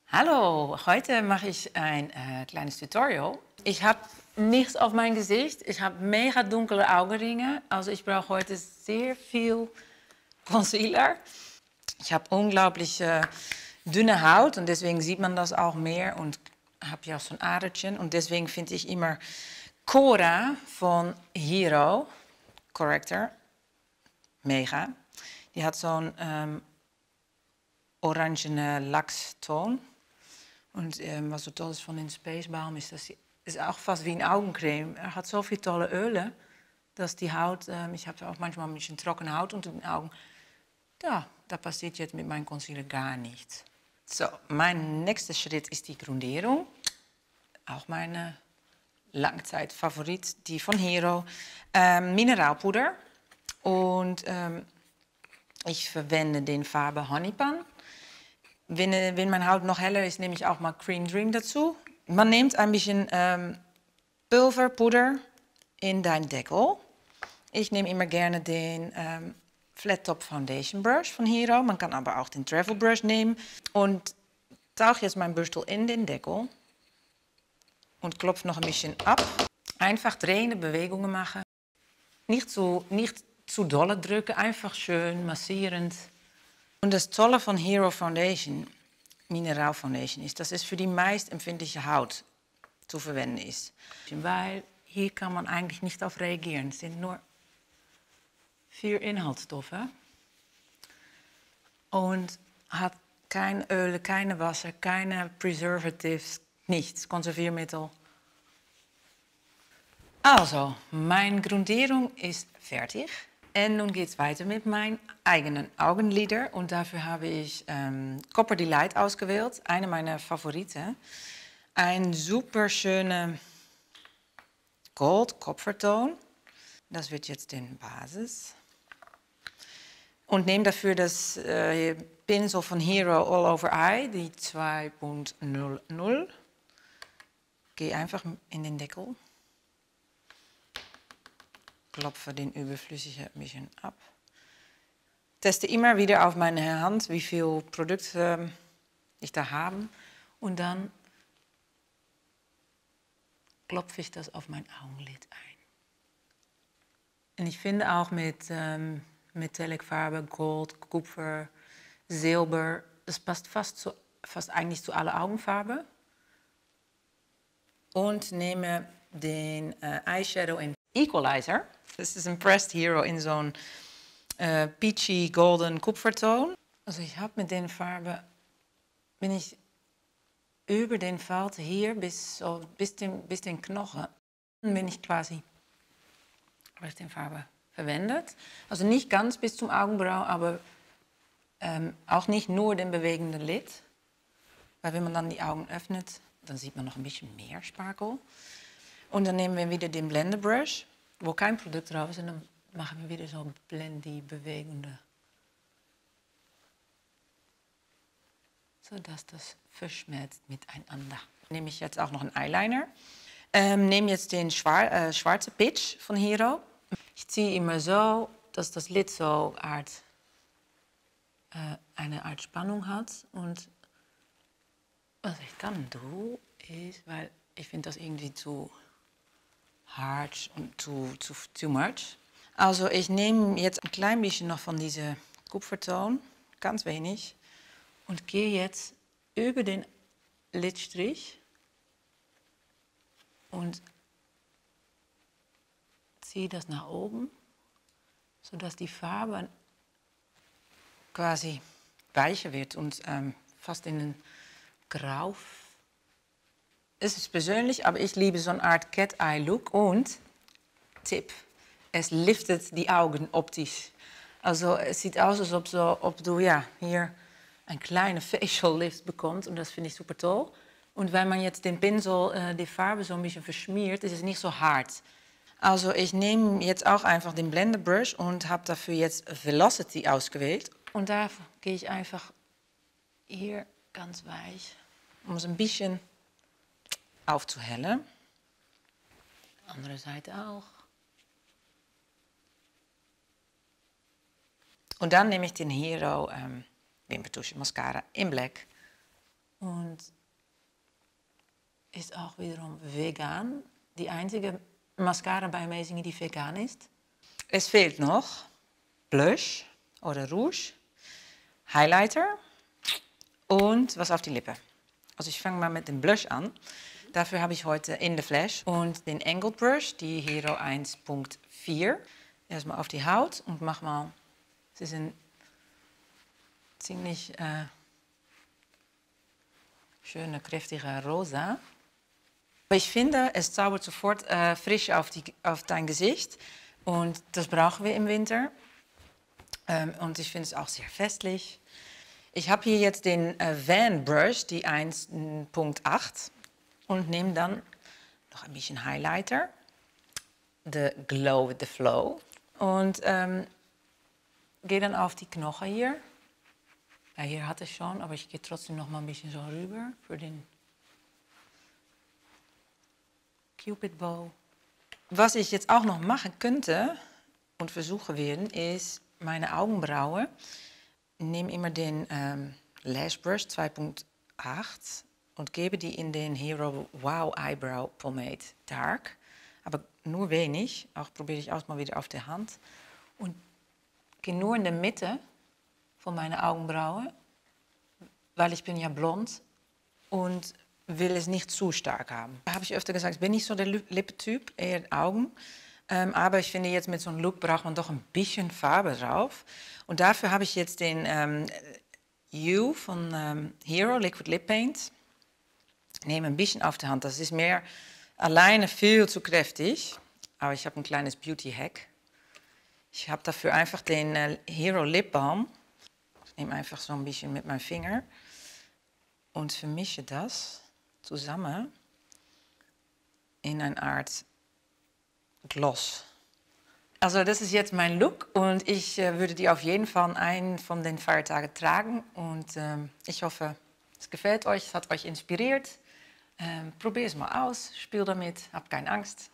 Hallo, heute mache ich ein kleines Tutorial. Ich habe nichts auf mein Gesicht. Ich habe mega dunkle Augenringe. Also ich brauche heute sehr viel Concealer. Ich habe unglaublich dünne Haut und deswegen sieht man das auch mehr und habe ja auch so ein Aderchen. Und deswegen finde ich immer Cora von Hero Corrector mega. Die hat zo'n orangene Lachstoon. Und was so toll ist von den Space Balm ist, dass sie ist auch fast wie ein Augencreme. Er hat so viele tolle Öle, dass die Haut, ich habe auch manchmal ein bisschen trockene Haut unter den Augen. Ja, da passiert jetzt mit meinem Concealer gar nichts. So, mein nächster Schritt ist die Grundierung. Auch meine Langzeitfavorit, die von Hero. Mineralpuder. Und ich verwende den Farbe Honeypan. Wenn meine Haut noch heller ist, nehme ich auch mal Cream Dream dazu. Man nimmt ein bisschen Pulverpuder in deinen Deckel. Ich nehme immer gerne den Flat Top Foundation Brush von Hero. Man kann aber auch den Travel Brush nehmen. Und tauche jetzt mein Bürstel in den Deckel. Und klopfe noch ein bisschen ab. Einfach drehende Bewegungen machen. Nicht zu dolle drücken, einfach schön massierend. Und das Tolle von Hero Foundation, Mineral Foundation, ist, dass es für die meist empfindliche Haut zu verwenden ist. Weil hier kann man eigentlich nicht auf reagieren. Es sind nur 4 Inhaltsstoffen. Und hat keine Öle, keine Wasser, keine Preservatives, nichts, Konserviermittel. Also, meine Grundierung ist fertig. Und nun geht es weiter mit meinen eigenen Augenlider. Und dafür habe ich Copper Delight ausgewählt, eine meiner Favoriten. Ein super schöner Gold-Kupferton. Das wird jetzt die Basis. Und nehme dafür das Pinsel von Hero All Over Eye, die 2.00. Gehe einfach in den Deckel. Klopfe den überflüssigen ein bisschen ab. Teste immer wieder auf meine Hand, wie viel Produkt ich da habe. Und dann klopfe ich das auf mein Augenlid ein. Und ich finde auch mit Metallic Farbe, Gold, Kupfer, Silber, das passt fast eigentlich zu allen Augenfarben. Und nehme den Eyeshadow in Equalizer. Das ist ein Pressed Hero in zo'n peachy golden Kupferton. Also ich habe mit den Farben, bin ich über den Falte hier bis den Knochen, bin ich quasi den Farbe verwendet. Also nicht ganz bis zum Augenbrau, aber auch nicht nur den bewegenden Lid. Weil wenn man dann die Augen öffnet, dann sieht man noch ein bisschen mehr Sparkle. Und dann nehmen wir wieder den Blender Brush, wo kein Produkt drauf ist, und dann machen wir wieder so blendy bewegende. Sodass das verschmelzt miteinander. Nehme ich jetzt auch noch einen Eyeliner. Nehme jetzt den schwarze Pitch von Hero. Ich ziehe immer so, dass das Lid so eine Art Spannung hat. Und was ich dann doe, ist, weil ich finde das irgendwie zu hard und too much. Also ich nehme jetzt ein klein bisschen noch von dieser Kupferton, ganz wenig, und gehe jetzt über den Lidstrich und ziehe das nach oben, sodass die Farbe quasi weicher wird und fast in ein Grau. Es ist persönlich, aber ich liebe so eine Art Cat-Eye-Look. Und, Tipp, es liftet die Augen optisch. Also es sieht aus, als ob du ja, hier ein kleiner Facial Lift bekommst. Und das finde ich super toll. Und weil man jetzt den Pinsel, die Farbe so ein bisschen verschmiert, ist es nicht so hart. Also ich nehme jetzt auch einfach den Blender Brush und habe dafür jetzt Velocity ausgewählt. Und da gehe ich einfach hier ganz weich, um es ein bisschen aufzuhellen. Andere Seite auch. Und dann nehme ich den Hero Wimpertusche Mascara in Black und ist auch wiederum vegan. Die einzige Mascara bei Amazing, die vegan ist. Es fehlt noch Blush oder Rouge, Highlighter und was auf die Lippe. Also ich fange mal mit dem Blush an. Dafür habe ich heute In the Flash und den Angled Brush, die Hero 1.4. Erstmal auf die Haut und mach mal, es ist ein ziemlich schöner, kräftiger Rosa. Aber ich finde, es zaubert sofort frisch auf dein Gesicht und das brauchen wir im Winter. Und ich finde es auch sehr festlich. Ich habe hier jetzt den Van Brush, die 1.8 und nehme dann noch ein bisschen Highlighter, the Glow with the Flow und gehe dann auf die Knochen hier. Ja, hier hatte ich schon, aber ich gehe trotzdem noch mal ein bisschen so rüber für den Cupid Bow. Was ich jetzt auch noch machen könnte und versuchen werden, ist meine Augenbrauen. Ich nehme immer den Lash Brush 2.8 und gebe die in den Hero Wow Eyebrow Pomade Dark. Aber nur wenig, auch probiere ich auch mal wieder auf der Hand. Und gehe nur in der Mitte von meinen Augenbrauen, weil ich bin ja blond und will es nicht zu stark haben. Da habe ich öfter gesagt, ich bin nicht so der Lippentyp, eher Augen. Aber ich finde, jetzt mit so einem Look braucht man doch ein bisschen Farbe drauf. Und dafür habe ich jetzt den You von Hero Liquid Lip Paint. Ich nehme ein bisschen auf die Hand. Das ist mir alleine viel zu kräftig. Aber ich habe ein kleines Beauty-Hack. Ich habe dafür einfach den Hero Lip Balm. Ich nehme einfach so ein bisschen mit meinem Finger und vermische das zusammen in eine Art Gloss. Also das ist jetzt mein Look und ich würde die auf jeden Fall an einen von den Feiertagen tragen. Und ich hoffe, es gefällt euch, es hat euch inspiriert. Probier es mal aus, spiel damit, hab keine Angst.